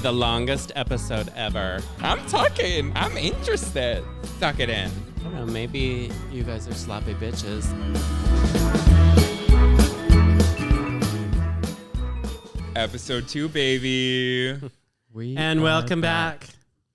the longest episode ever. I'm talking. I'm interested. Suck it in. I don't know, maybe you guys are sloppy bitches. Episode 2, baby. And welcome back.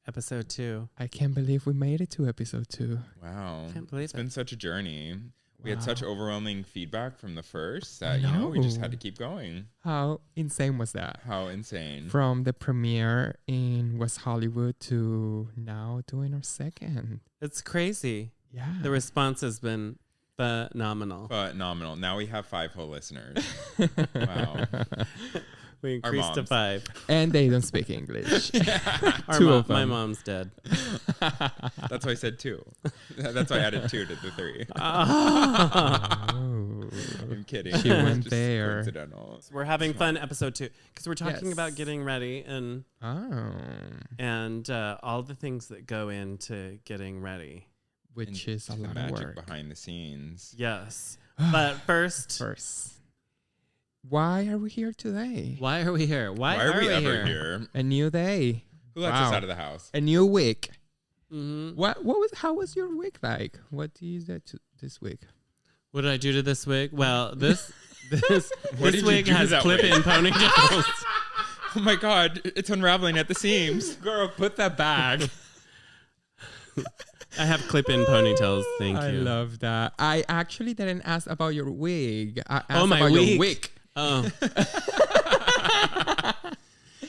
Episode 2. I can't believe we made it to episode 2. Wow. Can't believe It's been such a journey. We had Wow. such overwhelming feedback from the first I that, we just know. had to keep going. How insane was that? How insane. From the premiere in West Hollywood to now doing our second. It's crazy. Yeah. The response has been phenomenal. Phenomenal. Now we have 5 whole listeners. Wow. We increased to moms. 5. And they don't speak English. Our Two of my them. mom's dead. That's why I said 2. That's why I added 2 to the 3. Oh. I'm kidding. She It's went just there. Coincidental. We're having fun, episode 2, because we're talking about Yes. getting ready and Oh. all the things that go into getting ready. Which And is a the lot of magic work. behind the scenes. Yes. But first, Why are we here today? why are we here? Why are we ever here? here? A new day. Who lets us Wow. out of the house? A new week. Mm-hmm. How was your week like? What did you do this week? What did I do to this wig? Well, this What this did you wig do to has that clip-in wig? ponytails. Oh my god, it's unraveling at the seams. Girl, put that back. I have clip-in ponytails. Thank I you. love that. I actually didn't ask about your wig. I asked my about wig. your wig. Oh.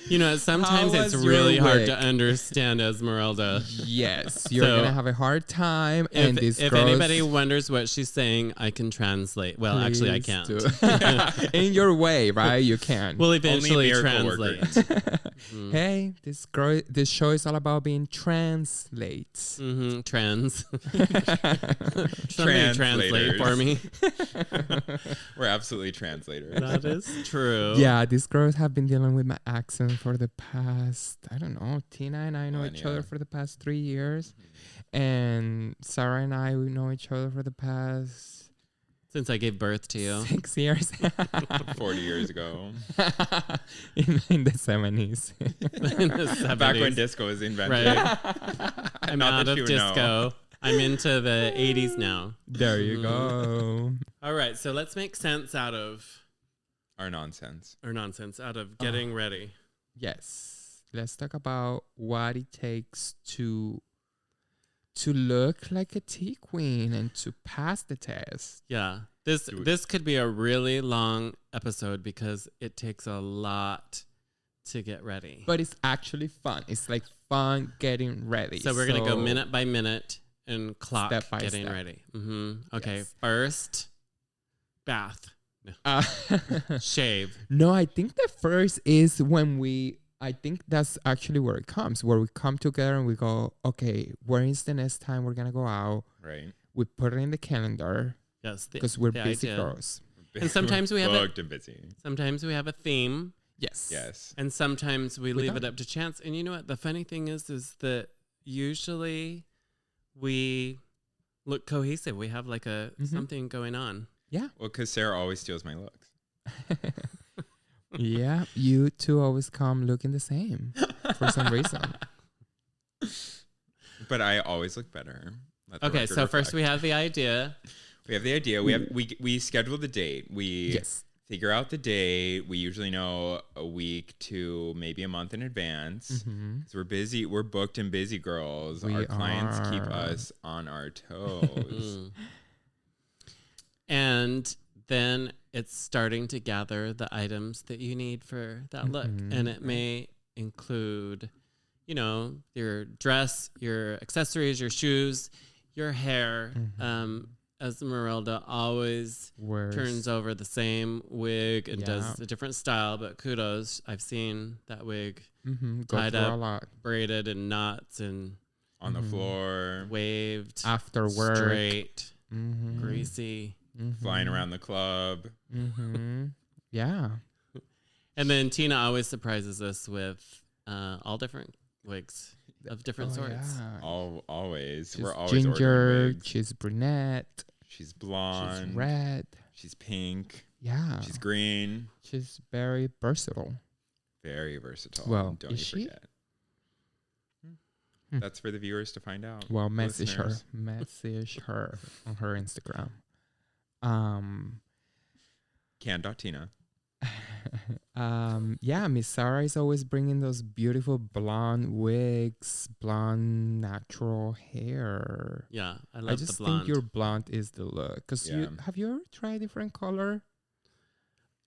You know, sometimes How it's was your really hard wig? to understand Esmeralda. Yes, you're So, gonna have a hard time. And If, this if girl's- anybody wonders what she's saying, I can translate. Well, actually, I Please can't. do. In your way, right? You can. We'll eventually miracle translate. workers. Hey, this show is all about being translates. Mm-hmm. Trans. Somebody translate for me. We're absolutely translators. That is true. Yeah, these girls have been dealing with my accent for the past, I don't know, Tina and I know each Millennia. other for the past 3 years. And Sarah and I, we know each other for the past Since I gave birth to you. 6 years. 40 years ago. in the 70s. In the Back 70s. when disco was invented. Right. I'm Not out that of you would know. disco. I'm into the 80s now. There you Mhm. go. All right, so let's make sense out of Our nonsense. or nonsense out of getting ready. Yes. Let's talk about what it takes to look like a tea queen and to pass the test. Yeah. Do it. This could be a really long episode because it takes a lot to get ready. But it's actually fun. It's like fun getting ready. So we're going to go minute by minute and clock Step by getting step. ready. Okay, Yes. first, bath, Uh, shave. no, I think the first is when I think that's actually where it comes, where we come together and we go, okay, where is the next time we're going to go out? Right. We put it in the calendar Yes. because we're the busy idea. girls. And sometimes we have booked and busy. Sometimes we have a theme. Yes. Yes. And sometimes we leave it don't. up to chance. And you know what? The funny thing is that usually we look cohesive. We have like something going on. Yeah. Well, because Sarah always steals my looks. Yeah. You two always come looking the same for some reason. But I always look better. Let the Okay, record so first we reflect. have the idea. We have the idea. We schedule the date. We Yes. figure out the date. We usually know a week to maybe a month in advance. Mm-hmm. 'Cause we're busy. We're booked and busy girls. We Our clients keep are. us on our toes. Mm. And then it's starting to gather the items that you need for that look. Mhm. And it may include, your dress, your accessories, your shoes, your hair. Mhm. Esmeralda always Worse. turns over the same wig and Yeah. does a different style, but kudos. I've seen that wig Mm-hmm. Go tied through up. a lot. braided in knots and On the Mhm. floor, waved After work. straight, Mm-hmm. greasy. Mm-hmm. flying around the club. Mm-hmm. Yeah. And then Tina always surprises us with all different wigs of different Oh, sorts. yeah. Always. She's We're always ginger. ordering wigs. She's brunette. She's blonde. She's red. She's pink. Yeah. She's green. She's very versatile. very versatile. Well, don't is you she? forget. That's for the viewers to find out. Well, message her. Listeners. Message her on her Instagram. Can.Tina. Yeah, Miss Sarah is always bringing those beautiful blonde wigs, blonde natural hair. Yeah, I I love just the blonde. think your blonde is the look. Cause Yeah. have you ever tried different color?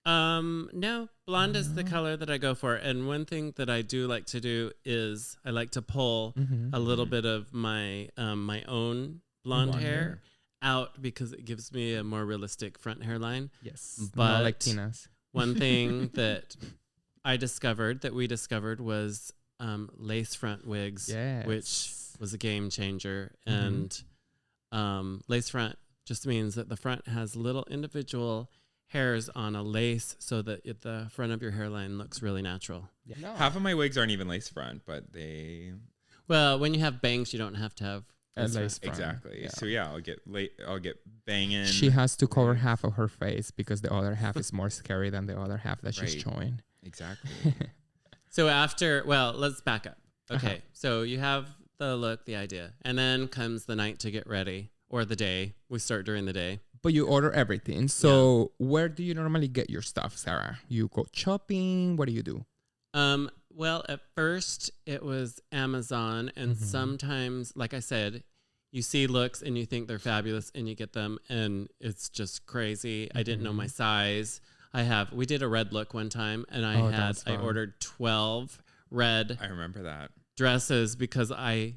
No, blonde is the No. color that I go for. And one thing that I do like to do is I like to pull Mm-hmm. a little bit of my my own blonde Blonde hair hair. out because it gives me a more realistic front hairline. Yes, But not like Tina's. One thing that we discovered was lace front wigs, Yes. which was a game changer. Mhm. And lace front just means that the front has little individual hairs on a lace so that the front of your hairline looks really natural. Yeah. No. Half of my wigs aren't even lace front, but they Well, when you have bangs, you don't have to have A lace front. lace front. exactly. Yeah. So yeah, I'll get banging. She has to cover wigs. half of her face because the other half is more scary than the other half that she's Right. showing. Exactly. So let's back up. Okay, Uh-huh. so you have the look, the idea, and then comes the night to get ready, or the day. We start during the day. But you order everything. So where do you normally get your stuff, Sarah? You go shopping? What do you do? Well, at first it was Amazon, and Mhm. sometimes, like I said, you see looks and you think they're fabulous, and you get them, and it's just crazy. I didn't know my size. We did a red look one time, and Oh, that's I fun. ordered 12 red I remember that. dresses because I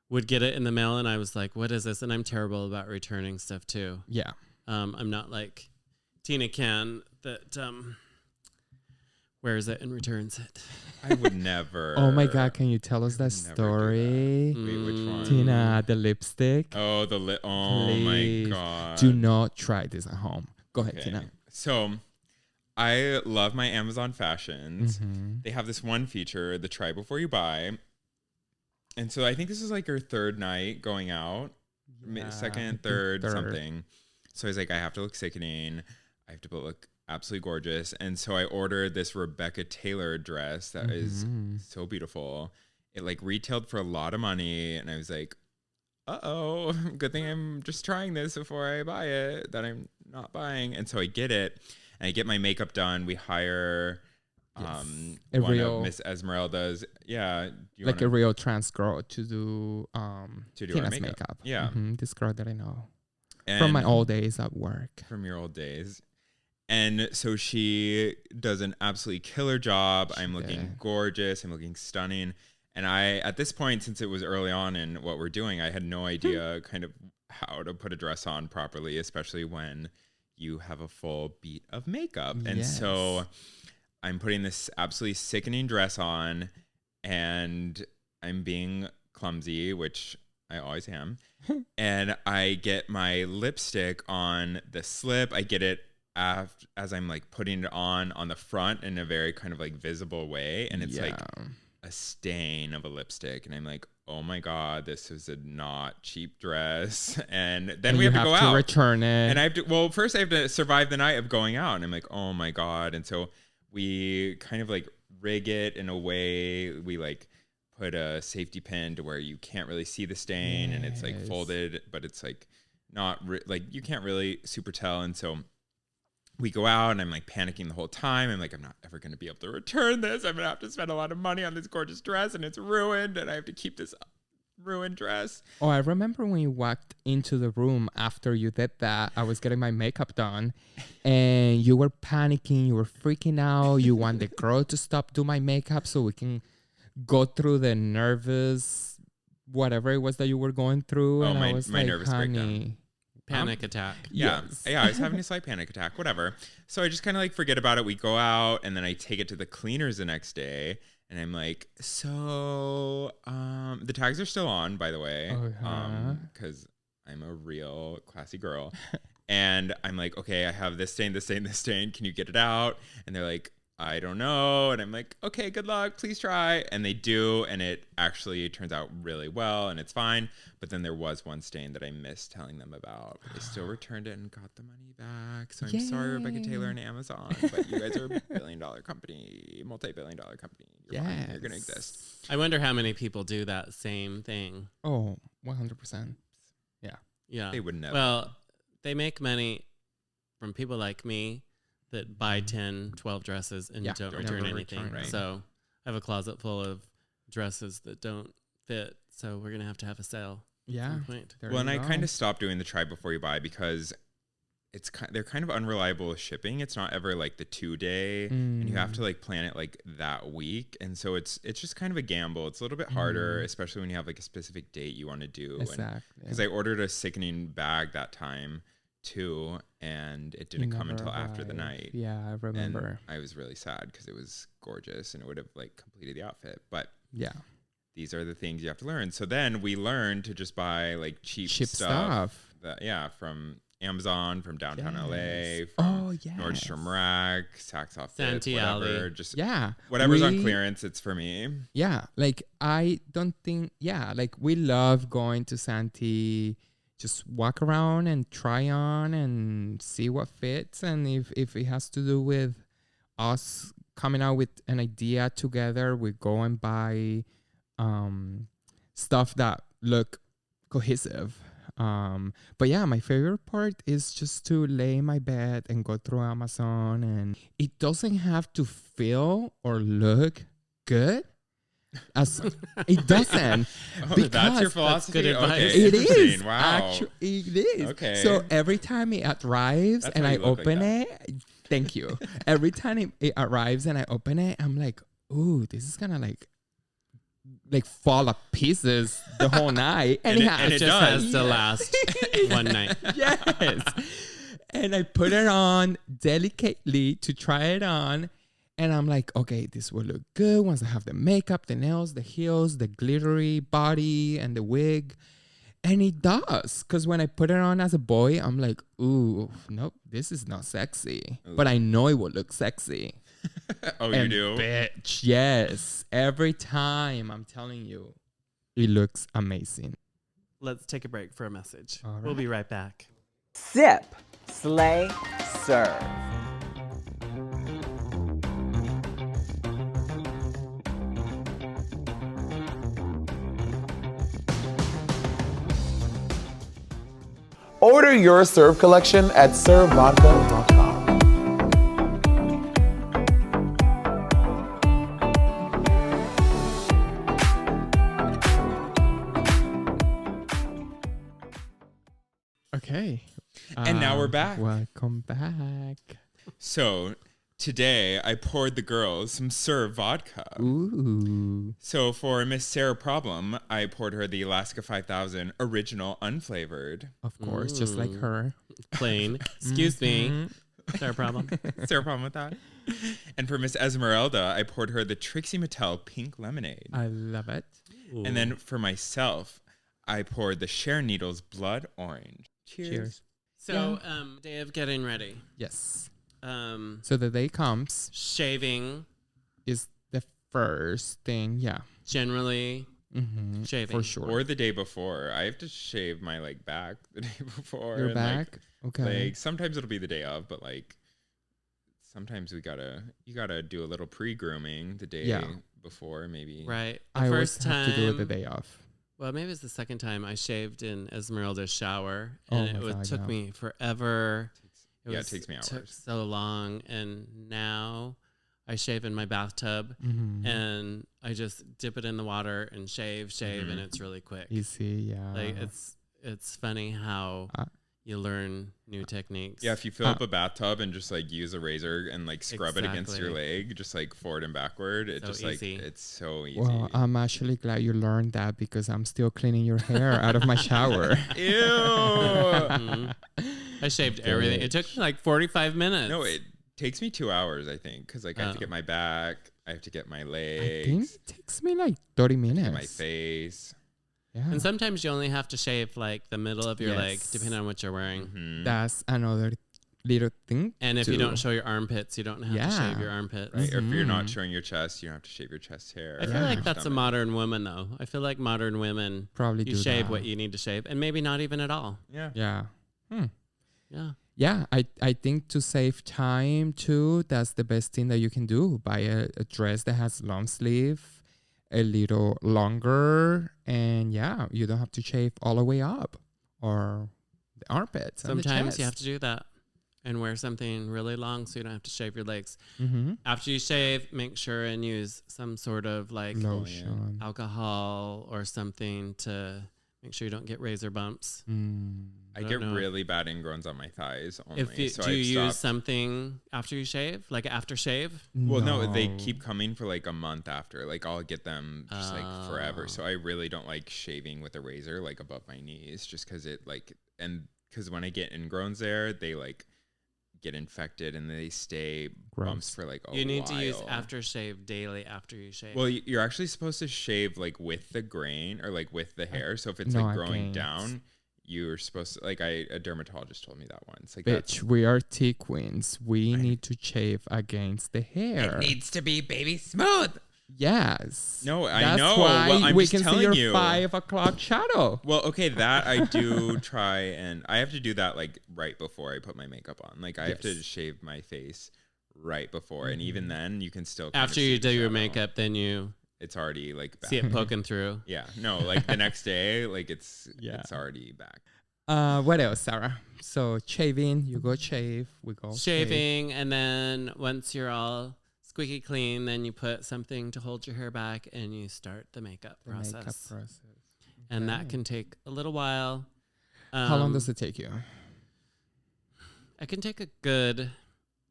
would get it in the mail, and I was like, "What is this?" And I'm terrible about returning stuff too. Yeah. I'm not like Tina Can that wears it and returns it. I would never. Oh my God, can you tell us that Never do that. story? Wait, which Mm. one? Tina, the lipstick. Oh, oh Please my god. Do not try this at home. Go ahead, Okay. Tina. So, I love my Amazon fashions. Mhm. They have this one feature, the try before you buy. And so I think this is like her third night going out, Yeah, I second, think third, something. So I was like, I have to look sickening. I have to look absolutely gorgeous. And so I ordered this Rebecca Taylor dress that is Mhm. so beautiful. It like retailed for a lot of money. And I was like, uh-oh, good thing I'm just trying this before I buy it, that I'm not buying. And so I get it. And I get my makeup done. We hire Yes. one A real- of Miss Esmeralda's. Yeah. You Like wanna- a real trans girl to do our Tina's makeup. makeup. Yeah. Mhm, this girl that I know and from my old days at work. from your old days. And so she does an absolutely killer job. I'm looking did. gorgeous. I'm looking stunning. And I, at this point, since it was early on in what we're doing, I had no idea kind of how to put a dress on properly, especially when you have a full beat of makeup. And so Yes. I'm putting this absolutely sickening dress on, and I'm being clumsy, which I always am. And I get my lipstick on the slip. I get it as I'm like putting it on the front in a very kind of like visible way. And it's like Yeah. a stain of a lipstick. And I'm like, oh my God, this is a not cheap dress. And then And we you have to go out. return it. And I have to, well, first I have to survive the night of going out. And I'm like, oh my God. And so we kind of like rig it in a way. We like put a safety pin to where you can't really see the stain, and it's like Yes. folded, but it's like not like you can't really super tell. And so we go out, and I'm like panicking the whole time. I'm like, I'm not ever going to be able to return this. I'm going to have to spend a lot of money on this gorgeous dress, and it's ruined, and I have to keep this ruined dress. Oh, I remember when you walked into the room after you did that. I was getting my makeup done, and you were panicking. You were freaking out. You want the girl to stop do my makeup so we can go through the nervous, whatever it was that you were going through. Oh, and my- I was my like, nervous breakdown. honey. Panic attack. Yeah. Yes. Yeah. I was having a slight panic attack, whatever. So I just kind of like forget about it. We go out, and then I take it to the cleaners the next day, and I'm like, so the tags are still on, by the way. Uh-huh. Because I'm a real classy girl. And I'm like, okay, I have this stain, this stain, this stain. Can you get it out? And they're like, I don't know. And I'm like, okay, good luck. Please try. And they do. And it actually turns out really well and it's fine. But then there was one stain that I missed telling them about. But they still returned it and got the money back. So I'm sorry, Rebecca Taylor and Amazon. But you guys are a billion-dollar company, multi-billion-dollar company. You're fine. You're going to exist. I wonder how many people do that same thing. Oh, 100%. Yeah. Yeah. They would never. Well, they make money from people like me that buy 10, 12 dresses and don't return never anything. return, right. So I have a closet full of dresses that don't fit. So we're going to have a sale at Yeah. some point. There Well, and you I go. kind of stopped doing the try before you buy because they're kind of unreliable with shipping. It's not ever like the 2-day, and you have to like plan it like that week, and so it's just kind of a gamble. It's a little bit harder, especially when you have like a specific date you want to do. Exactly. Because I ordered a sickening bag that time too, and it didn't come until after the night. Yeah, I remember. And I was really sad because it was gorgeous and it would have like completed the outfit. But Yeah. these are the things you have to learn. So then we learned to just buy like cheap stuff. From Amazon, from downtown LA, Oh, from yes. Nordstrom Rack, Saks Off Fits, Santee whatever. Alley. Just Yeah. whatever's on We- clearance, it's for me. Yeah, like I don't think, like we love going to Santee, just walk around and try on and see what fits. And if it has to do with us coming out with an idea together, we go and buy stuff that look cohesive. But yeah, my favorite part is just to lay in my bed and go through Amazon, and it doesn't have to feel or look good. As it doesn't. That's your because philosophy. good advice. Okay, it interesting. is. Wow. It is. Okay. So every time it arrives That's and why I you look like open that. it, thank you. Every time it arrives and I open it, I'm like, ooh, this is gonna like fall to pieces the whole night. And, And It it just does. has to last one night. Yes. And I put it on delicately to try it on. And I'm like, okay, this will look good once I have the makeup, the nails, the heels, the glittery body, and the wig. And it does. Because when I put it on as a boy, I'm like, ooh, nope, this is not sexy. Ooh. But I know it will look sexy. Oh, And you do? bitch, yes. Every time, I'm telling you, it looks amazing. Let's take a break for a message. All We'll be right back. Sip, slay, serve. Order your serve collection at servevodka.com. Okay. And now we're back. Welcome back. So today I poured the girls some Serve vodka. Ooh. So for Miss Sarah Problem, I poured her the Alaska 5000 original unflavored. Of course, just like her. Plain. Excuse me. Is there a problem? Sarah Problem with that. And for Miss Esmeralda, I poured her the Trixie Mattel pink lemonade. I love it. And then for myself, I poured the Share Needles blood orange. Cheers. So, day of getting ready. Yes. Um, So the day comes shaving, is the first thing. Yeah. generally Mm-hmm. shaving. For sure. Or the day before. I have to shave my like back the day before. Your and, back? Like, Okay. like sometimes it'll be the day of, but like sometimes you gotta do a little pre-grooming the day before, maybe. Right. The I always first have time, to do it the day off. well, maybe it's the second time I shaved in Esmeralda's shower, Oh and my God, took yeah. me forever. Yeah, it takes me Took hours. so long, and now I shave in my bathtub, Mm-hmm. and I just dip it in the water and shave, Mhm. and it's really quick. Easy, yeah. Like it's funny how Uh, you learn new techniques. Yeah, if you fill up a bathtub and just like use a razor and like scrub it against your Exactly. leg, just like forward and backward, it So just easy. like it's so easy. well, I'm actually glad you learned that because I'm still cleaning your hair out of my shower. Ew. Mhm. I shaved everything. It took me like 45 minutes. No, it takes me 2 hours, I think, because like I have to Oh. get my back, I have to get my I think legs, it takes me like 30 minutes. get my face. Yeah. And sometimes you only have to shave like the middle of your leg, Yes. depending on what you're wearing. Mhm. That's another little thing. And if to- you don't show your armpits, you don't have to shave Yeah. your armpits. Right. Or if you're not Mhm. showing your chest, you don't have to shave your chest hair. I feel Yeah. like Your that's a stomach. modern woman, though. I feel like modern women, probably you do shave that. what you need to shave, and maybe not even at all. Yeah. Yeah. Yeah. Yeah, I think to save time too, that's the best thing that you can do. Buy a dress that has long sleeve, a little longer, and yeah, you don't have to shave all the way up or the armpits. Sometimes you have to do that and wear something really long so you don't have to shave your legs. Mm-hmm. After you shave, make sure and use some sort of like Lotion. alcohol or something to make sure you don't get razor bumps. I don't get know. really bad ingrowns on my thighs only. If you, so do you I've use stopped. something after you shave, like aftershave? Well, no, they keep coming for like a month after. Like I'll get them just like Oh. forever. So I really don't like shaving with a razor like above my knees, just because it like because when I get ingrowns there, they like get infected and they stay bumps for like a You need to use while. aftershave daily after you shave. Well, you're actually supposed to shave like with the grain or like with the hair. So if it's No, like I growing can't. down, you're supposed to like a dermatologist told me that once. Like Bitch, we are tea queens. We need to shave against the hair. needs to be baby smooth. Yes. No, I That's know. why Well, I'm we just can see telling your you. 5 o'clock shadow. Well, okay, that I do try, and I have to do that like right before I put my makeup on. Like I have to Yes. shave my face right before, and even then, you can still kind of after see you the do your shadow. makeup, then you It's already like back. see it poking through. Yeah, no, like the next day, like it's Yeah. it's already back. What else, Sarah? So shaving, you go shave, we go shave. Shaving, and then once you're all squeaky clean, then you put something to hold your hair back and you start the makeup The process. makeup process. And that Okay. can take a little while. How long does it take you? It can take a good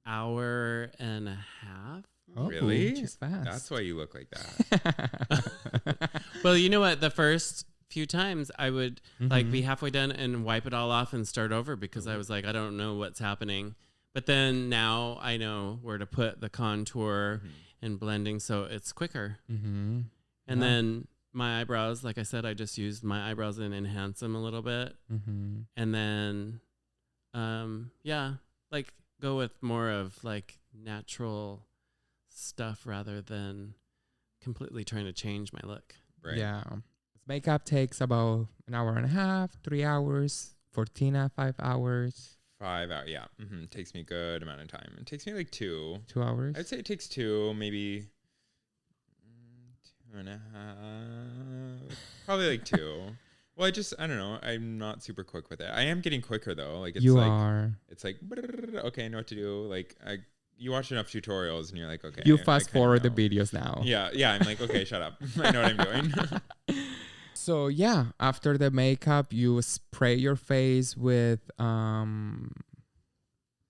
hour and a half. Oh, Really? She's fast. That's why you look like that. Well, you know what? The first few times I would like Mhm. be halfway done and wipe it all off and start over because I was like, I don't know what's happening. But then now I know where to put the contour and blending, so it's quicker. Mm-hmm. And Yeah. then my eyebrows, like I said, I just used my eyebrows and enhance them a little bit. Mm-hmm. And then, yeah, like go with more of like natural stuff rather than completely trying to change my look. Right. Yeah. Makeup takes about an hour and a half, 3 hours. 14 5 hours, 5 hours. Yeah, takes me a good amount of time. It takes me like 2. 2 hours. I'd say it takes 2, maybe 2.5. Probably like 2. Well, I don't know. I'm not super quick with it. I am getting quicker though. Like it's You like are. it's like okay, I know what to do. Like you watch enough tutorials and you're like, okay. You I fast kinda forward the know. videos now. Yeah. I'm like, okay, shut up. I know what I'm doing. So yeah, after the makeup, you spray your face with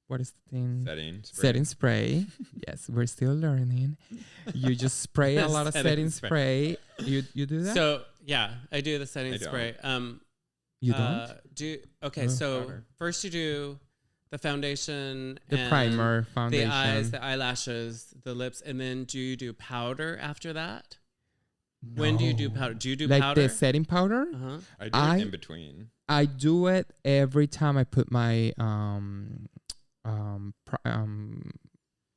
what is the thing? Setting spray. Yes, we're still learning. You just spray a lot of setting spray. You do that? So yeah, I do the setting I don't. spray. You don't? Okay, Oh. so Powder. first you do the foundation, The and primer, foundation. the eyes, the eyelashes, the lips, and then do you do powder after that? When do you do No. powder? Do you do Like powder? the setting powder? Uh-huh. I do I- it in between. I do it every time I put my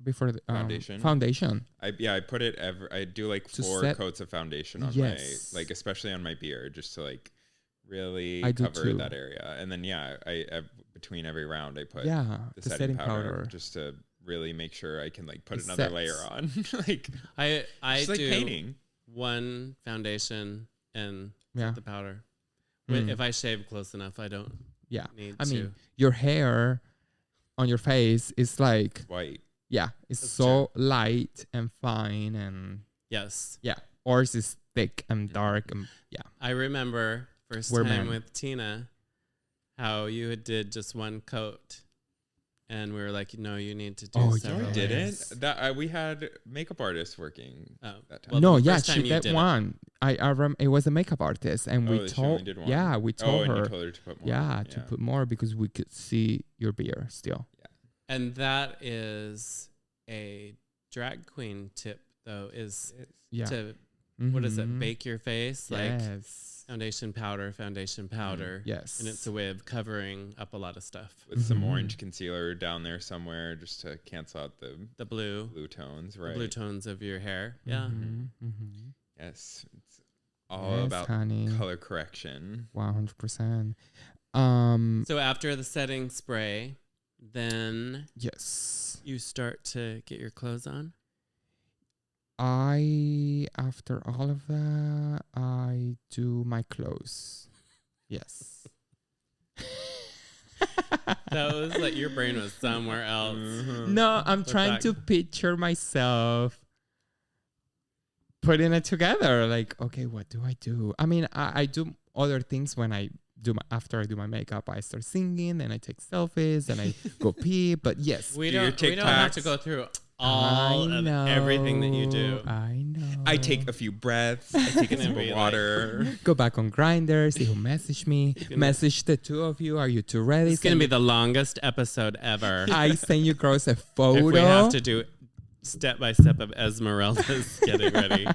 before the Foundation? Foundation. I put it I do like To 4 set- coats of foundation on Yes. my, like especially on my beard, just to like really I do cover too. that area. And then I between every round I put Yeah, the the setting setting powder, powder. just to really make sure I can like put It another sets. layer on. Like I just like do painting. one foundation and Yeah. the powder. Mm. If I shave close enough, I don't Yeah. need I to. mean, your hair on your face is like, White. yeah, it's That's so light and fine, and Yes. yeah, ours is thick and dark, and yeah. I remember first We're time men. with Tina how you had did just one coat and we were like, no, you need to do Oh, yeah. several. No, I layers. didn't. That we had makeup artists working Oh, that time. well, No, the yeah, first time she you did did it. one. It was a makeup artist, and Oh, we that she only told, did one? yeah, we told and her, you told her to put more. yeah, to put more because we could see your beard still. And that is a drag queen tip, though, is Yeah, to what is it? Mhm. Bake your face, like Yes. foundation powder. Yes. And it's a way of covering up a lot of stuff. With some Mhm. orange concealer down there somewhere just to cancel out the The blue tones, the right? blue tones of your hair. Yeah. Mhm, mhm. Yes. It's all Yes, about honey. color correction. 100%. So after the setting spray, then Yes. you start to get your clothes on. After all of that, I do my clothes. Yes. That was like your brain was somewhere else. Mm-hmm. No, I'm What's trying that? to picture myself putting it together. Like, okay, what do I do? I mean, I do other things when I do after I do my makeup. I start singing, then I take selfies, and I go pee. But yes, We Do your don't have to TikToks. go through all of everything that you do. I know. I take a few breaths. I take a Gonna sip be of like- water. Go back on Grindr, see who messaged me. gonna- Message the two of you. Are you two ready? It's gonna be the longest episode ever. I send you girls a photo. If we have to do step by step of Esmeralda's getting ready.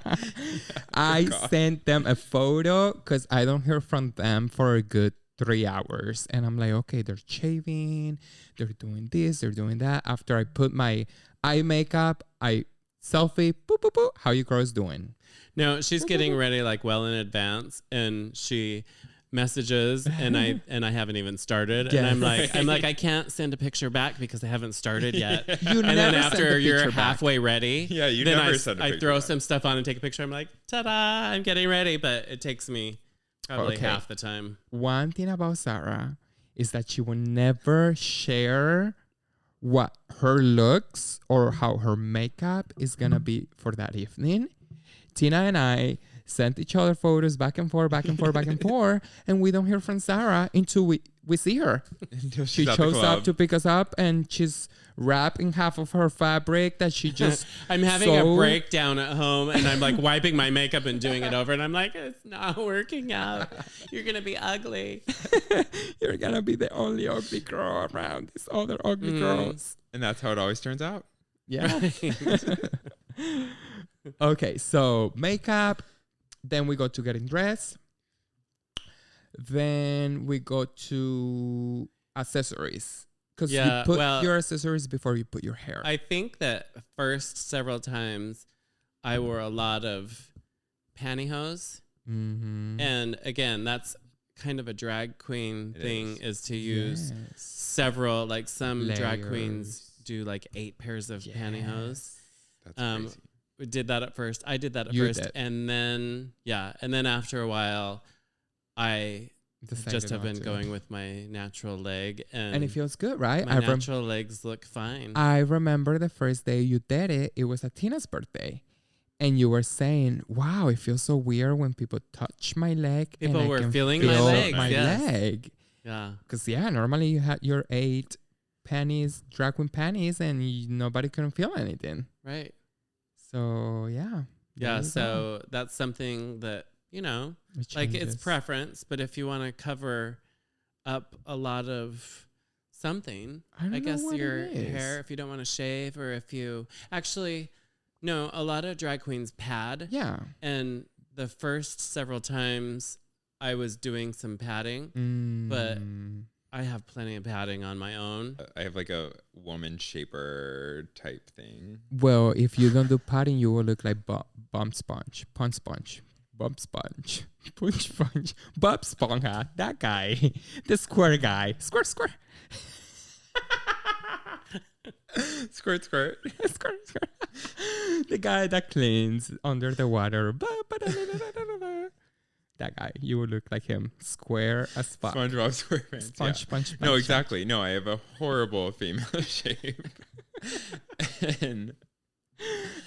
I God. sent them a photo because I don't hear from them for a good 3 hours. And I'm like, okay, they're shaving, they're doing this, they're doing that. After I put my eye makeup, I selfie, boop, boop, boop. How you girls doing? No, she's getting ready like well in advance, and she messages, and I haven't even started, and Yes. I'm like I can't send a picture back because I haven't started yet. You And then never send after the you're picture back. halfway ready, Yeah, you then never I, send a I picture throw back. some stuff on and take a picture. I'm like, ta-da! I'm getting ready, but it takes me probably Okay. half the time. One thing about Sarah is that she will never share what her looks or how her makeup is gonna be for that evening. Tina and I sent each other photos back and forth, back and forth, back and forth, and we don't hear from Sarah until we see her. Until She she's at the shows up club. to pick us up, and she's wrapping half of her fabric that she just I'm having a sewed. breakdown at home, and I'm like wiping my makeup and doing it over, and I'm like, it's not working out. You're gonna be ugly. You're gonna be the only ugly girl around these other ugly girls. And that's how it always turns out. Yeah. Okay, so makeup, then we go to getting dressed, then we go to accessories because Yeah, you put well- your accessories before you put your hair. I think that first several times I wore a lot of pantyhose. Mm-hmm. And again, that's kind of a drag queen It thing, is. is to use several, like some drag queens Layers. do like 8 pairs of pantyhose. That's Um, crazy. We did that at first. I did that at You first. did. And then, and then after a while, I just have been going with my natural leg. and it feels good, right? my natural legs look fine. I remember the first day you did it. It was at Tina's birthday. And you were saying, wow, it feels so weird when people touch my leg. People and I were can feeling my feel legs, my yes. leg. Yeah. Because, normally you had your 8 panties, drag queen panties, and nobody couldn't feel anything. Right. So, yeah. there Yeah. you So that's something that, go. It like it's changes. preference, but if you want to cover up a lot of something, I don't know guess what your it is. hair, if you don't want to shave, or if you actually, no, a lot of drag queens pad. Yeah. And the first several times I was doing some padding, But- Mm. I have plenty of padding on my own. I have like a woman shaper type thing. Well, if you don't do padding, you will look like Bump Sponge, Punch Sponge, Bump Sponge, Punch Sponge, Bob Sponja, that guy, the square guy, square. Squirt, squirt. Squirt. The guy that cleans under the water. That guy, you will look like him, square as fuck. SpongeBob SquarePants. Sponge, yeah. punch, No, punch. exactly. No, I have a horrible female shape. And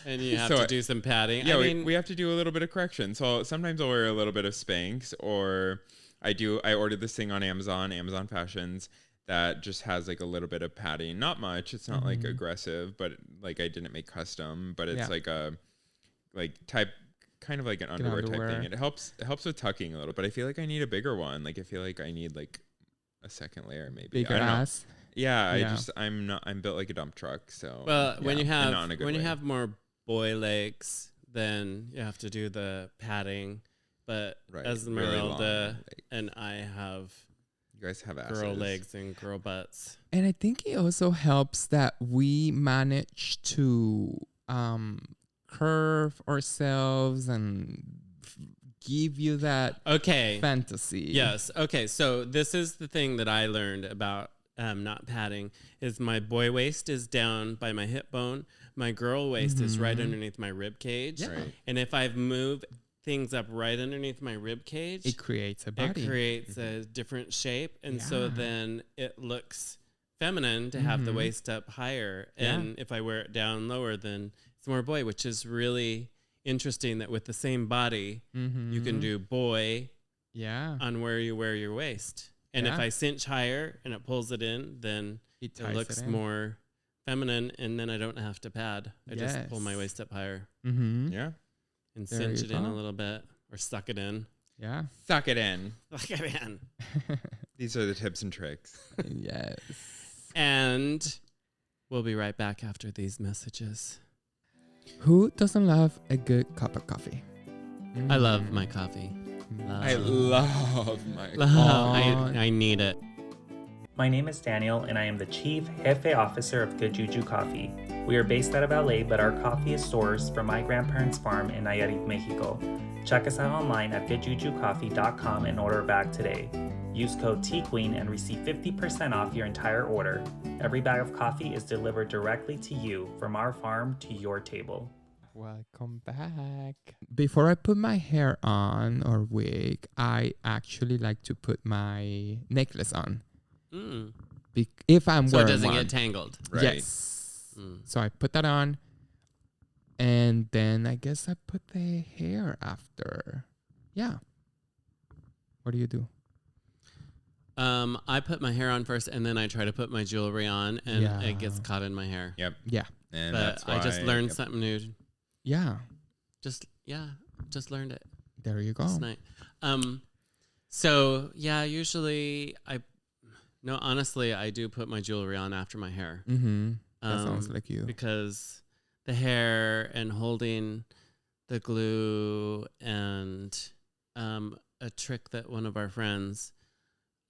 And you have So to I- do some padding. yeah, I mean, we have to do a little bit of correction. So sometimes I'll wear a little bit of Spanx, or I ordered this thing on Amazon Fashions, that just has like a little bit of padding. Not much. It's not like aggressive, but like I didn't make custom, but it's Yeah. like a type, kind of like an underwear type underwear. thing. It helps with tucking a little, but I feel like I need a bigger one. Like I feel like I need like a second layer maybe. Bigger I don't know. ass. Yeah, Yeah. I'm built like a dump truck. So well, when Yeah. you And not in a have good when you way. have more boy legs, then you have to do the padding. But Right, Esmeralda long and I have You guys have asses. girl legs and girl butts. And I think it also helps that we manage to curve ourselves and give you that Okay. fantasy. Yes. Okay. So this is the thing that I learned about not padding is my boy waist is down by my hip bone. My girl waist is right underneath my rib cage. Yeah. Right. And if I've moved things up right underneath my rib cage, It creates a body. it creates a different shape. And so Yeah. then it looks feminine to have the waist up higher. Yeah. And if I wear it down lower, then it's more boy, which is really interesting that with the same body, you can do boy Yeah. on where you wear your waist. And if Yeah. I cinch higher and it pulls it in, then It it ties looks it in. more feminine, and then I don't have to pad. I just pull my Yes. waist up higher Mm-hmm. Yeah. and There cinch you it in a go. little bit or suck it in. Yeah. Suck it in. Suck it in. These are the tips and tricks. Yes. And we'll be right back after these messages. Who doesn't love a good cup of coffee? I love my coffee. I love my I need it. My name is Daniel, and I am the Chief Jefe Officer of Good Juju Coffee. We are based out of LA, but our coffee is sourced from my grandparents' farm in Nayarit, Mexico. Check us out online at goodjujucoffee.com and order a bag today. Use code TQueen and receive 50% off your entire order. Every bag of coffee is delivered directly to you from our farm to your table. Welcome back. Before I put my hair on or wig, I actually like to put my necklace on. Mm. If I'm So it wearing doesn't one. get tangled. Right. Yes. Mm. So I put that on, and then I guess I put the hair after. Yeah. What do you do? I put my hair on first, and then I try to put my jewelry on, and it gets Yeah. caught in my hair. Yep. Yeah. And But that's why I just learned yep. something new. Yeah. Just learned it There you go. last night. So yeah, usually honestly, I do put my jewelry on after my hair. Mm-hmm. That sounds like you. Because the hair and holding the glue and a trick that one of our friends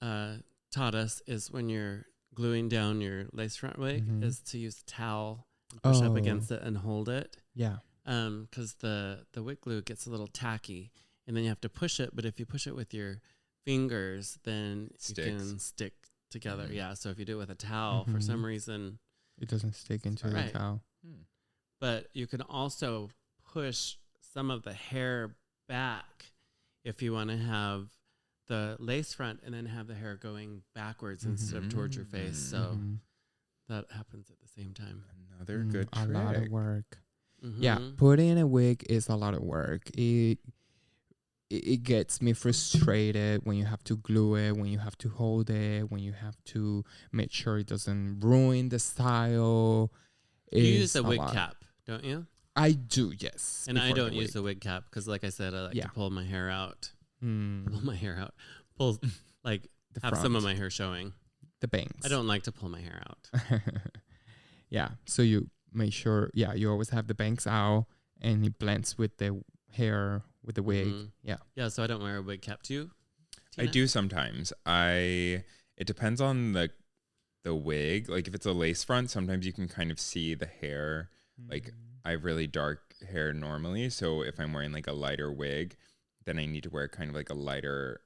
taught us is when you're gluing down your lace front wig Mhm. is to use a towel and push up Oh. against it and hold it. Yeah. Because the wig glue gets a little tacky, and then you have to push it. But if you push it with your fingers, then you Sticks. can stick together. Mhm. Yeah. So if you do it with a towel, for some reason, It doesn't stick into Right. the towel. but you can also push some of the hair back if you want to have the lace front and then have the hair going backwards instead of towards your face. So Mhm. that happens at the same time. Another good A trick. lot of work. Yeah, Mhm. putting a wig is a lot of work. It gets me frustrated when you have to glue it, when you have to hold it, when you have to make sure it doesn't ruin the style. You It's use a wig lot. cap, don't you? I do, yes. And I before don't the use wig. the wig cap because, like I said, I like Yeah. to pull my hair out. Mm, Pull my hair out. Pull, like, the have some of front, my hair showing. the bangs. I don't like to pull my hair out. Yeah, so you make sure, you always have the bangs out and it blends with the hair, with the wig. Mhm. Yeah. Yeah, so I don't wear a wig cap. Do you? I Tina? do sometimes. It depends on the wig. Like if it's a lace front, sometimes you can kind of see the hair. Like I have really dark hair normally, so if I'm wearing like a lighter wig, then I need to wear kind of like a lighter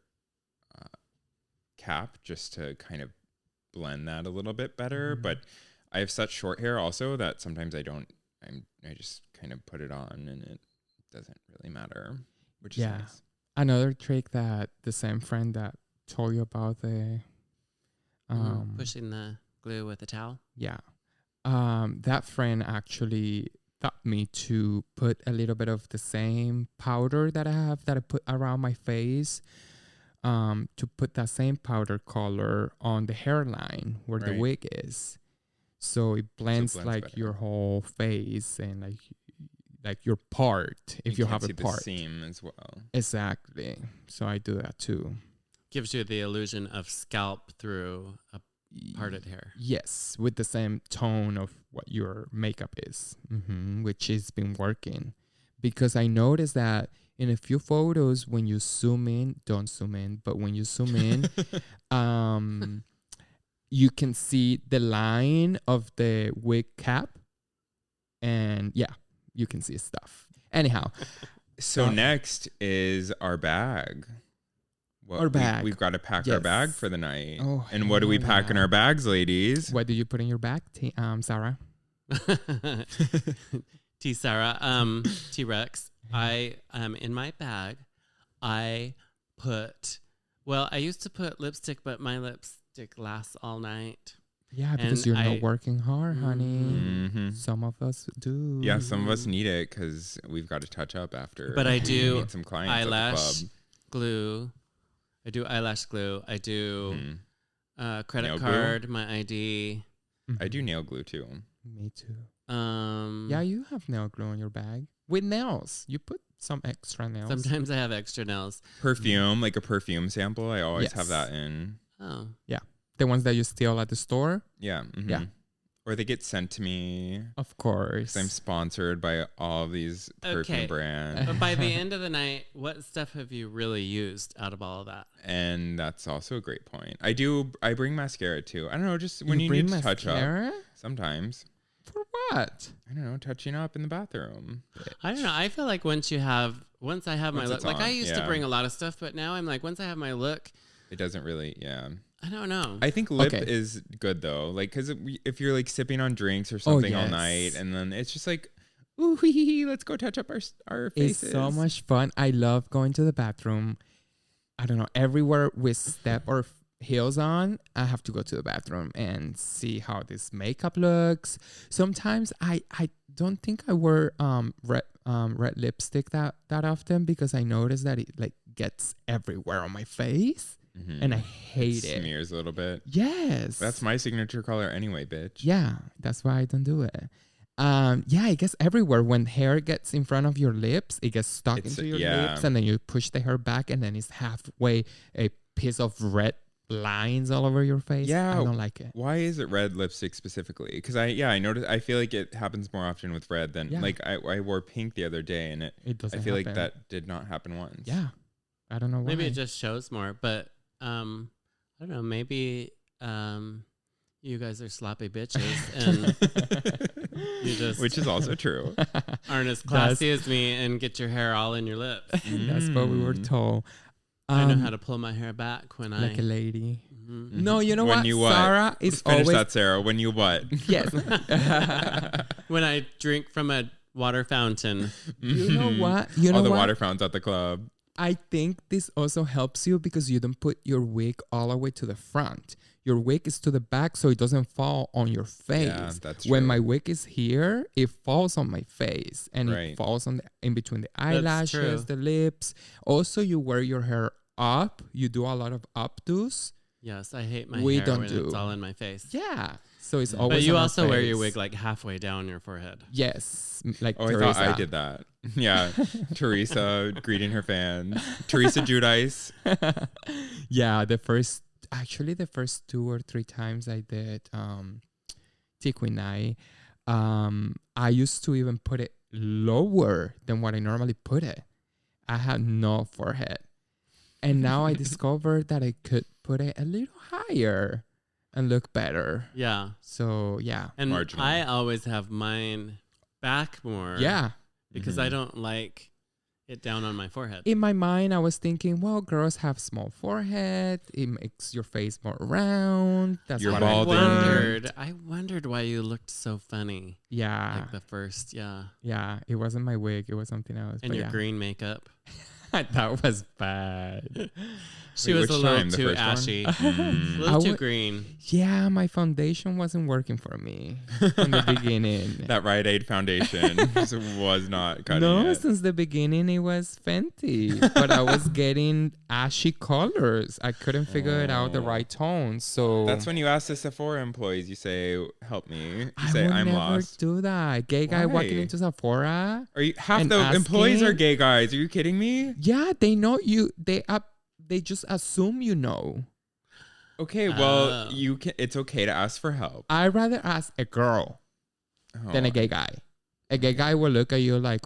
cap just to kind of blend that a little bit better. Mhm. But I have such short hair also that sometimes I don't. I just kind of put it on and it doesn't really matter, which is Yeah. nice. Another trick that the same friend that told you about the Pushing the glue with a towel. yeah, that friend actually taught me to put a little bit of the same powder that I have that I put around my face, to put that same powder color on the hairline where the Right. wig is, so it blends, blends like better. your whole face and like your part if you can't have see a part. the seam as well. Exactly. So I do that too. Gives you the illusion of scalp through a parted hair. Yes, with the same tone of what your makeup is, which has been working. because I noticed that in a few photos, when you zoom in, don't zoom in, but when you zoom in, you can see the line of the wig cap, and yeah, you can see stuff. Anyhow, So next is our bag. Our bag. We've got to pack our bag for the night. Oh, and what do we hell pack in yeah. our bags, ladies? what do you put in your bag, Sarah? T Sarah, T Rex. I in my bag. I used to put lipstick, but my lipstick lasts all night. Yeah, because And you're I- not working hard, honey. Mhm. Some of us do. Yeah, some of us need it because we've got to touch up after. But I we do meet some clients at the eyelash club. glue. I do eyelash glue. I do Mhm. credit Nail glue? card, my ID. I do nail glue too. Me too. Yeah, You have nail glue on your bag with nails. You put some extra nails. sometimes I have extra nails. Perfume, like a perfume sample. I always have Yes. that in. Oh, The ones that you steal at the store, Yeah. Yeah. Or they get sent to me of course. because I'm sponsored by all of these perfume Okay. brands. but by the end of the night, what stuff have you really used out of all of that? And that's also a great point. I bring mascara too. I don't know, just when you bring need to touch up mascara? sometimes. For what? I don't know, touching up in the bathroom. I don't know. I feel like once I have my Once look, it's like I on, used to yeah. bring a lot of stuff, but now I'm like, once I have my look, It doesn't really, yeah. I don't know. I think lip Okay. is good though. Like, because if you're like sipping on drinks or something all yes. night and then it's just like, ooh, hee, hee, hee, let's go touch up our faces. It's so much fun. I love going to the bathroom. I don't know. Everywhere we step our heels on, I have to go to the bathroom and see how this makeup looks. Sometimes I don't think I wear red lipstick that often because I notice that it like gets everywhere on my face Mhm. and I hate it. Smears a little bit. Yes. That's my signature color anyway, bitch. Yeah, that's why I don't do it. Yeah, it gets everywhere. When hair gets in front of your lips, it gets stuck It's- into your yeah. lips, and then you push the hair back, and then it's halfway a piece of red lines all over your face. Yeah. I don't like it. Why is it red lipstick specifically? Because I noticed. I feel like it happens more often with red than Yeah. like I wore pink the other day and It doesn't. I feel like happen. that did not happen once. Yeah, I don't know why. Maybe it just shows more, but I don't know. Maybe you guys are sloppy bitches and you just Which is also true. aren't as classy as me and get your hair all in your lips. That's what we were Mm. told. I know how to pull my hair back when like a lady. Mhm. No, you know When what? you what? Sarah is Finish always that, Sarah. When you what? yes. when I drink from a water fountain. You know what? You know All the what? water fountains at the club. I think this also helps you because you don't put your wig all the way to the front. Your wig is to the back so it doesn't fall on your face. Yeah, that's When true. my wig is here, it falls on my face and Right. it falls on in between the That's eyelashes, true. the lips. Also, you wear your hair up. You do a lot of updos. Yes, I hate my We hair don't when do. it's all in my face. Yeah. So it's always But you on our also wear your face. wig like halfway down your forehead. Yes. Like Oh, Teresa. I thought I did that. Yeah. Teresa greeting her fans. Teresa Judice. Yeah, the first 2 or 3 times I did Tiquinai, I used to even put it lower than what I normally put it. I had no forehead. And now I discovered that I could put it a little higher and look better. Yeah. So yeah. And Marginal. I always have mine back more. Yeah. Because I don't like it down on my forehead. In my mind, I was thinking, well, girls have small forehead. It makes your face more round. That's You're what balding. I learned. I wondered why you looked so funny. Yeah. Like the first, yeah. Yeah. It wasn't my wig. It was something else. And but your yeah. green makeup. That was bad. She Wait, was a which little time? The too first one? ashy. Mm. A little I too would- green. Yeah, my foundation wasn't working for me from the beginning. That Rite Aid foundation just was not cutting No, it. since the beginning it was Fenty, but I was getting ashy colors. I couldn't figure it out the Oh. right tone. So That's when you ask the Sephora employees, you say, help me. You I say, would I'm never lost. do that. Gay guy walking Why? into Sephora. Are you half and the employees are asking- gay guys? Are you kidding me? Yeah, they know you. They just assume you know. Okay, well, Oh. you can. It's okay to ask for help. I'd rather ask a girl than a Oh, gay guy. A gay guy will look at you like,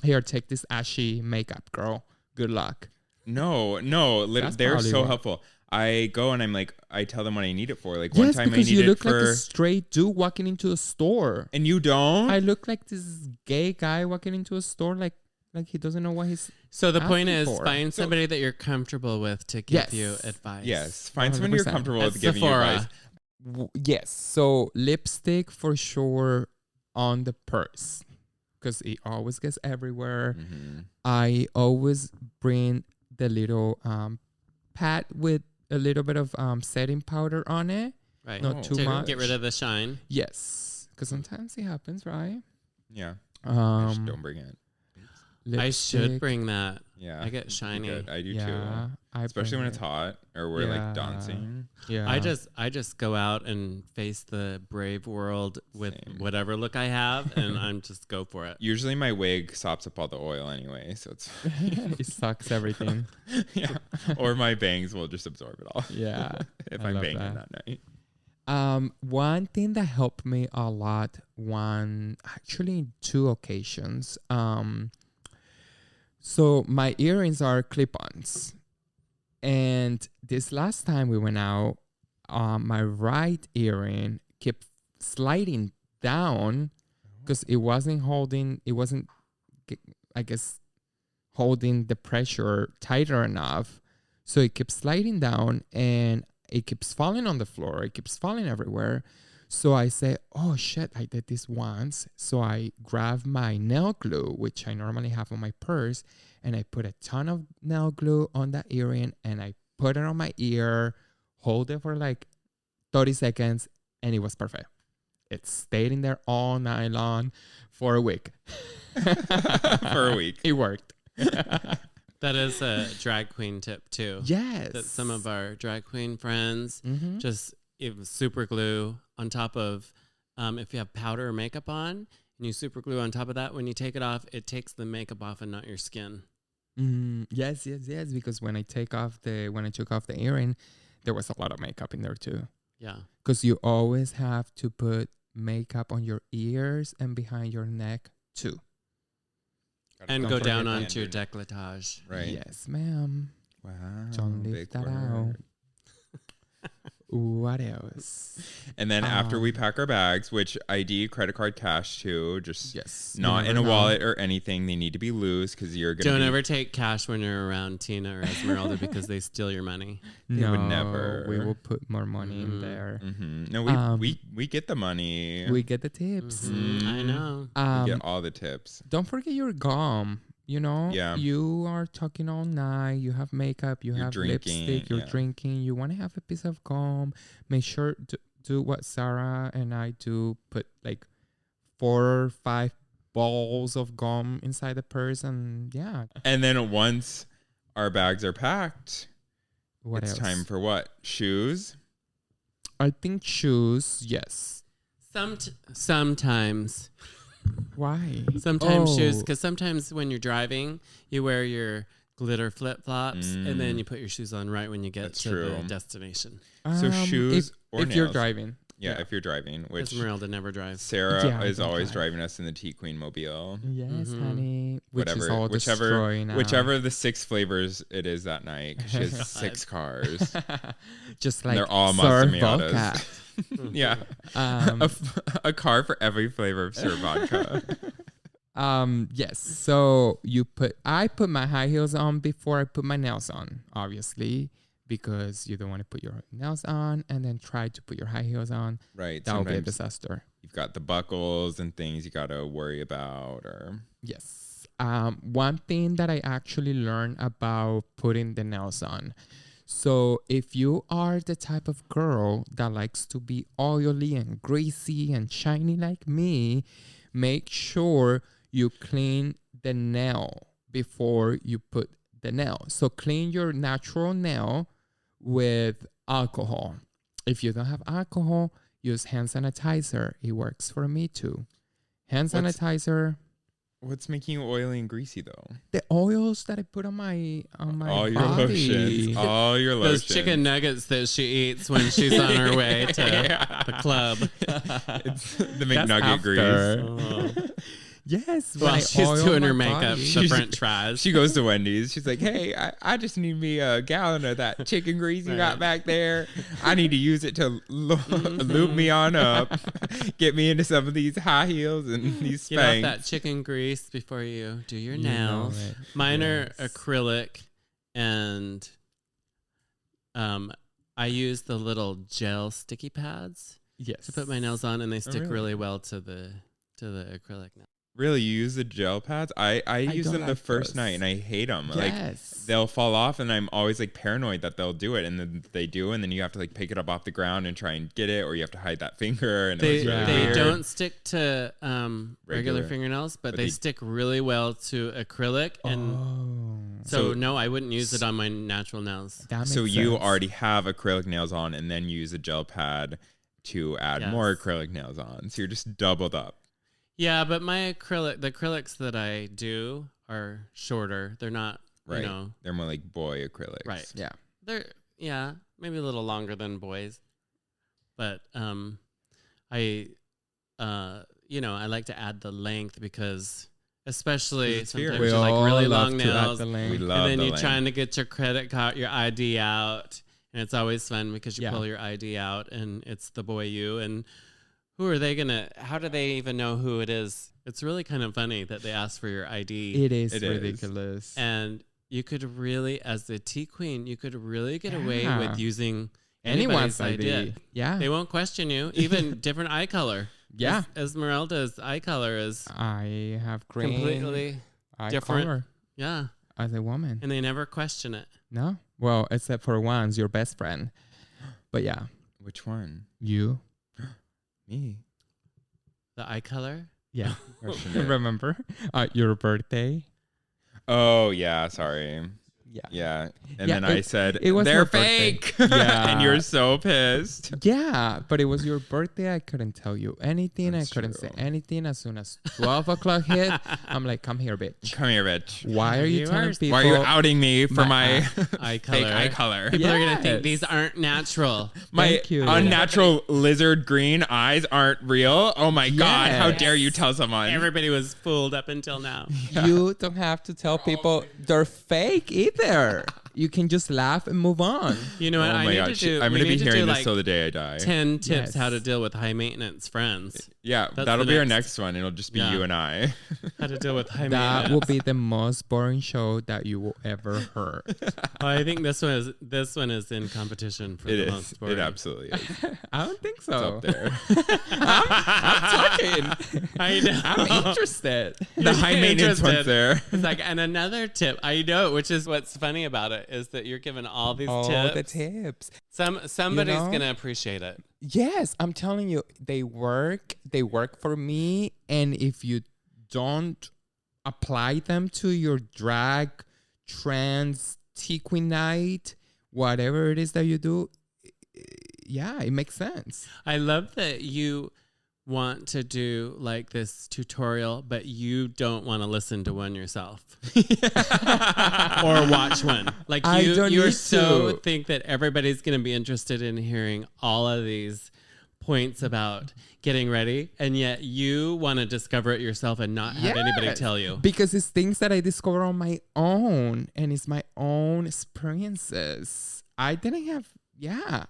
here, take this ashy makeup, girl. Good luck. No, That's they're probably so what- helpful. I go and I'm like, I tell them what I need it for. Like Yes, one time I because needed you look it for, like a straight dude walking into a store. and you don't. I look like this gay guy walking into a store like he doesn't know what he's... So the point asking is, for. find somebody that you're comfortable with to give Yes. you advice. Yes, find someone you're 100%. comfortable At with giving you Sephora. advice. Yes. So lipstick for sure on the purse because it always gets everywhere. Mhm. I always bring the little pad with a little bit of setting powder on it. Right. Not Oh. too to much. get rid of the shine. Yes, because sometimes it happens, right? Yeah, I just Um, don't bring it. I should lipstick, bring that. Yeah, I get shiny. good. I do yeah, too. I Especially bring when it's it. hot or we're Yeah. like dancing. Yeah, I just go out and face the brave world with Same. whatever look I have, and I'm just go for it. Usually my wig sops up all the oil anyway, so it's it sucks everything. yeah. Or my bangs will just absorb it all. Yeah, if I I'm love banging that. that night. One thing that helped me a lot, actually 2 occasions. So my earrings are clip-ons, and this last time we went out, my right earring kept sliding down because it wasn't, I guess, holding the pressure tighter enough. So it keeps sliding down and it keeps falling on the floor. It keeps falling everywhere. So I say, oh shit, I did this once. So I grab my nail glue, which I normally have on my purse, and I put a ton of nail glue on that earring and I put it on my ear, hold it for like 30 seconds, and it was perfect. It stayed in there all night long for a week. For a week. It worked. That is a drag queen tip too. Yes. That some of our drag queen friends Mhm. just it was super glue on top of if you have powder or makeup on and you super glue on top of that, when you take it off, it takes the makeup off and not your skin. Yes. Because when I took off the earring, there was a lot of makeup in there too. Yeah. Because you always have to put makeup on your ears and behind your neck too. And Don't go forget down the onto your Andrew. décolletage. Right. Yes, ma'am. Wow. Don't leave big that word. out. What else? And then after we Um, pack our bags, which ID, credit card, cash too, just Yes. not you in a never know. wallet or anything. They need to be loose because you're gonna Don't be, ever take cash when you're around Tina or Esmeralda because they steal your money. They No, would never. we will put more money in Mhm. there. No, we get the money. We get the tips. I know. We get all the tips. Don't forget your gum. You know, Yeah. you are talking all night. You have makeup. You You're have drinking, lipstick. You're yeah. drinking. You want to have a piece of gum. Make sure to do what Sarah and I do. Put like 4 or 5 balls of gum inside the purse, and yeah. And then once our bags are packed, What it's else? time for what? Shoes? I think shoes. Yes. Sometimes Why? shoes, Oh. because sometimes when you're driving, you wear your glitter flip flops and then Mm. you put your shoes on right when you get That's to true. the destination. So shoes or if you're nails? driving. Yeah, Yeah. if you're driving, which Esmeralda never drives. Sarah Yeah, I is don't always drive. driving us in the T Queen mobile. Yes, Mhm. honey. Which is Whatever, all destroying now. whichever of the 6 flavors it is that night. 'Cause she has God. 6 cars. Just like They're all Sir Mazda Miatas. Vodka. Yeah, Um, a car for every flavor of Sir Vodka. yes. So I put my high heels on before I put my nails on, obviously, because you don't want to put your nails on and then try to put your high heels on. Right. That would be a Sometimes disaster. you've got the buckles and things you got to worry about, or Yes. One thing that I actually learned about putting the nails on. So if you are the type of girl that likes to be oily and greasy and shiny like me, make sure you clean the nail before you put the nail. So clean your natural nail with alcohol. If you don't have alcohol, use hand sanitizer. It works for me too. Hand What's- sanitizer. what's making you oily and greasy though? The oils that I put on my All your body. lotions, all your Those lotions. chicken nuggets that she eats when she's on her way to the club. It's the That's McNugget grease. after. Oh. Yes. when While I she's oil doing my her makeup, body. the French fries. She goes to Wendy's. She's like, hey, I just need me a gallon of that chicken grease you got Right. back there. I need to use it to lube me on up, get me into some of these high heels and these Get off Spanx. that chicken grease before you do your You know nails. it. Mine Yes. are acrylic, and I use the little gel sticky pads Yes. to put my nails on, and they stick really? really well to the acrylic nail. Really, you use the gel pads? I use don't them the like first those. night and I hate them. Yes. Like they'll fall off and I'm always like paranoid that they'll do it, and then they do, and then you have to like pick it up off the ground and try and get it, or you have to hide that finger, and They it's really they weird. don't stick to regular Regular. fingernails, but But they they- stick really well to acrylic, and Oh. so So- no, I wouldn't use it on my natural nails. That makes So you sense. already have acrylic nails on and then use a gel pad to add more Yes. acrylic nails on. So you're just doubled up. Yeah, but the acrylics that I do are shorter. They're not, Right. you know, They're more like boy acrylics. right. Yeah. They're maybe a little longer than boys, but I I like to add the length because especially It's fierce. sometimes We you like all really love long to add nails, the length. We love and then the you're length. trying to get your credit card, your ID out, and it's always fun because you Yeah. pull your ID out and it's the boy you, and how do they even know who it is? It's really kind of funny that they ask for your ID. It is It is. ridiculous. And you could really, as the tea queen, you could really get away Yeah. with using Anyone's anybody's ID. Yeah. They won't question you. Even different eye color. Yeah. Esmeralda's eye color is I have green completely eye different. color yeah, as a woman. and they never question it. No. Well, except for one's your best friend. But yeah, Which one? you. Me. The eye color. Yeah. Question it. Remember your birthday? Oh yeah, sorry. Yeah. Yeah. And Yeah, then I it- said it was they're her birthday. fake. Yeah. And you're so pissed. Yeah, but it was your birthday. I couldn't tell you anything. That's I couldn't say true. anything. As soon as 12 o'clock hit, I'm like, come here, bitch. Come here, bitch. Why are you You telling are- people? Why are you outing me for my my Eye color. fake eye color? People are gonna Yes. think these aren't natural. My Thank you. unnatural lizard green eyes aren't real. Oh my God. How Yes. dare you tell someone? Everybody was fooled up until now. You don't have to tell people they're fake either. You can just laugh and move on. You know what? Oh I my need God. to do. I'm we going to be need to hearing do this like till the day I die. 10 tips how to Yes. deal with high maintenance friends. Yeah, That's that'll the be our next- next one. It'll just be Yeah. you and I. How to deal with high That maintenance. will be the most boring show that you will ever heard. Well, I think this one is in competition for It the is. most boring. It absolutely is. It's I don't think so. up there. I'm talking. I know. I'm interested. The high maintenance one's Interested. there. It's like, and another tip, I know, which is what's funny about it, is that you're given all these All tips. the tips. Somebody's know? gonna appreciate it. Yes, I'm telling you, they work. They work for me. And if you don't apply them to your drag, trans, queen night, whatever it is that you do, yeah, it makes sense. I love that you want to do like this tutorial, but you don't want to listen to one yourself or watch one. Like I you, don't you're need so to. think that everybody's going to be interested in hearing all of these points about getting ready, and yet you want to discover it yourself and not have anybody Yes, tell you. Because it's things that I discover on my own, and it's my own experiences. I didn't have, yeah.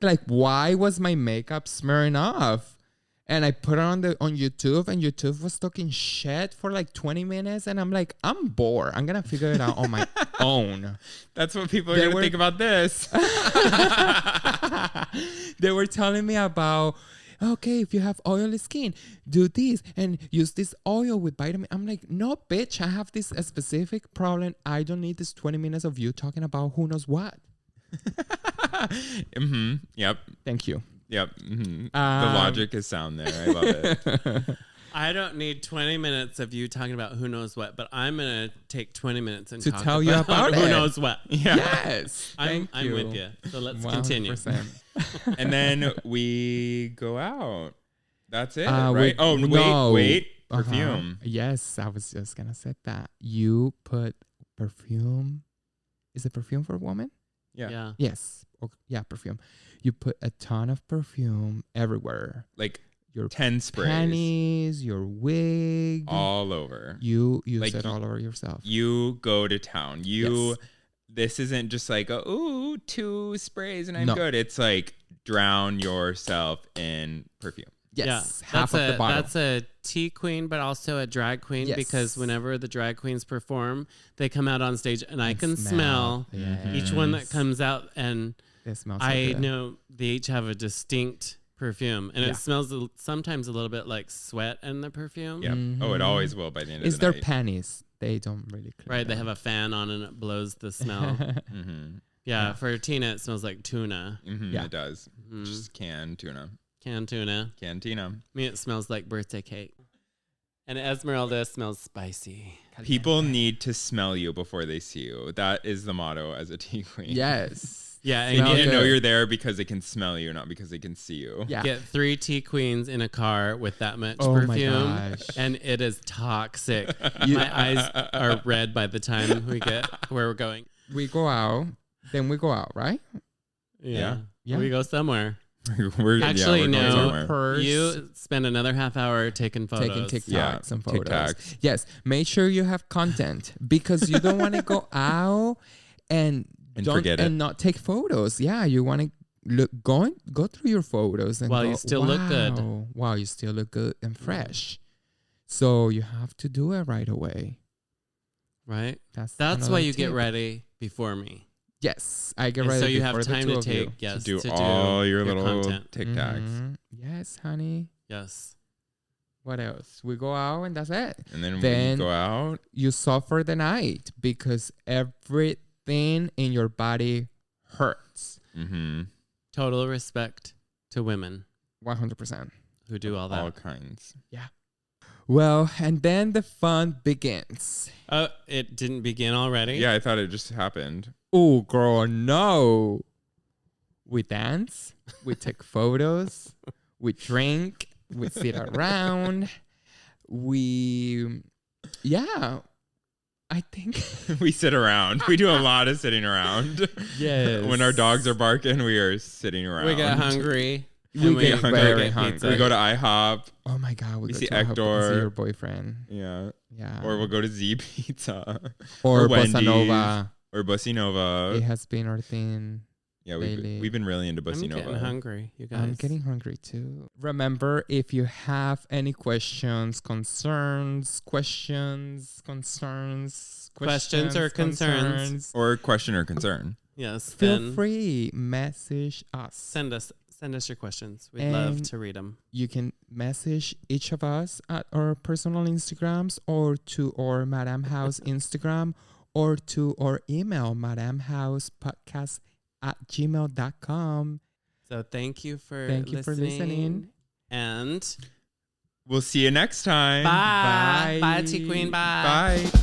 Like, why was my makeup smearing off? And I put it on YouTube, and YouTube was talking shit for like 20 minutes, and I'm like, I'm bored. I'm gonna figure it out on my own. That's what people are They going to were- think about this. They were telling me about, okay, if you have oily skin, do this and use this oil with vitamin. I'm like, no, bitch, I have this specific problem. I don't need this 20 minutes of you talking about who knows what. Mm-hmm. Yep. Thank you. Yep. Mm-hmm. The Um, logic is sound there. I love it. I don't need 20 minutes of you talking about who knows what, but I'm going to take 20 minutes and To talk tell you about who it. knows what. Yes. I'm Thank you. with you. So let's continue. 100%. And then we go out. That's it, Uh, right? we- Oh, no. wait. Uh-huh. Perfume. Yes, I was just going to say that. You put perfume. Is it perfume for a woman? Yeah. Yes. Yeah, perfume. You put a ton of perfume everywhere. Like your 10 sprays panties, your wig. all over. You use Like, it all over yourself. You go to town. Yes. This isn't just like, ooh, 2 sprays and I'm No. good. It's like drown yourself in perfume. Yes, Yeah, half of the bottle. That's a tea queen, but also a drag queen Yes. because whenever the drag queens perform, they come out on stage and I can smell. smell each one that Yes. comes out, and It smells so I good. know they each have a distinct perfume, and Yeah. it smells sometimes a little bit like sweat in the perfume. Yeah. Oh, it always will by the end It's of the their night. panties. They don't really clean Right, they them. have a fan on and it blows the smell. Mm-hmm. Yeah, for Tina it smells like tuna, Mm-hmm. Yeah. It does. Mhm. Just canned tuna. canned tuna. Cantina. Me, it smells like birthday cake. And Esmeralda smells spicy. People need to smell you before they see you. That is the motto as a tea queen. Yes. Yeah, They and Smell need to know good. you're there because they can smell you, not because they can see you. Yeah. get 3 tea queens in a car with that much Oh my perfume, gosh. and it is toxic. You- My eyes are red by the time we get where we're going. We go out, then we go out, right? Yeah, Yeah. we go somewhere. we're Actually, we're going no. somewhere. Purse, You spend another half hour taking photos. taking TikToks Yeah, and photos. TikToks. Yes, make sure you have content because you don't want to go out and don't forget it. and not take photos. Yeah, you want to go through your photos and While go, you still look good. "Wow, Wow, you still look good and fresh. So you have to do it right away. Right. That's That's another why you get tip. ready before me. Yes, I get And ready. so you before have the time two to of you. take yes To do to all your little content. TikToks. Mhm. Yes, honey. Yes. What else? We go out and that's it. And then Then- we go out. You suffer the night because everything in your body hurts. Mm-hmm. Total respect to women 100%. who do all that. All kinds. Well, and then the fun begins. Oh, it didn't begin already? Yeah, I thought it just happened. Oh, girl, no. We dance, we take photos, we drink, we sit around, I think. We sit around. We do a lot of sitting around. Yes. When our dogs are barking, we are sitting around. We get hungry. We and get hungry. very get hungry. pizza. We go to IHOP. Oh my God, we We go see to IHOP and see Hector. your boyfriend. Yeah. Yeah. Or we'll go to Z Pizza. Or Bossa Wendy's. Nova. Or Bussy Nova. It has been our thing. Yeah, lately. we've been really into I'm Bussy getting Nova. hungry, you guys. I'm getting hungry too. Remember, if you have any questions, concerns, Questions or concerns. Or question or concern. Yes. feel Then free, message us. send us your questions. We'd love And- to read them. You can message each of us at our personal Instagrams or to our Madame House Instagram or to our email, madamehousepodcast@gmail.com. So thank you for Thank you for listening. And We'll see you next time. bye. Bye. Bye, T Queen. Bye. Bye.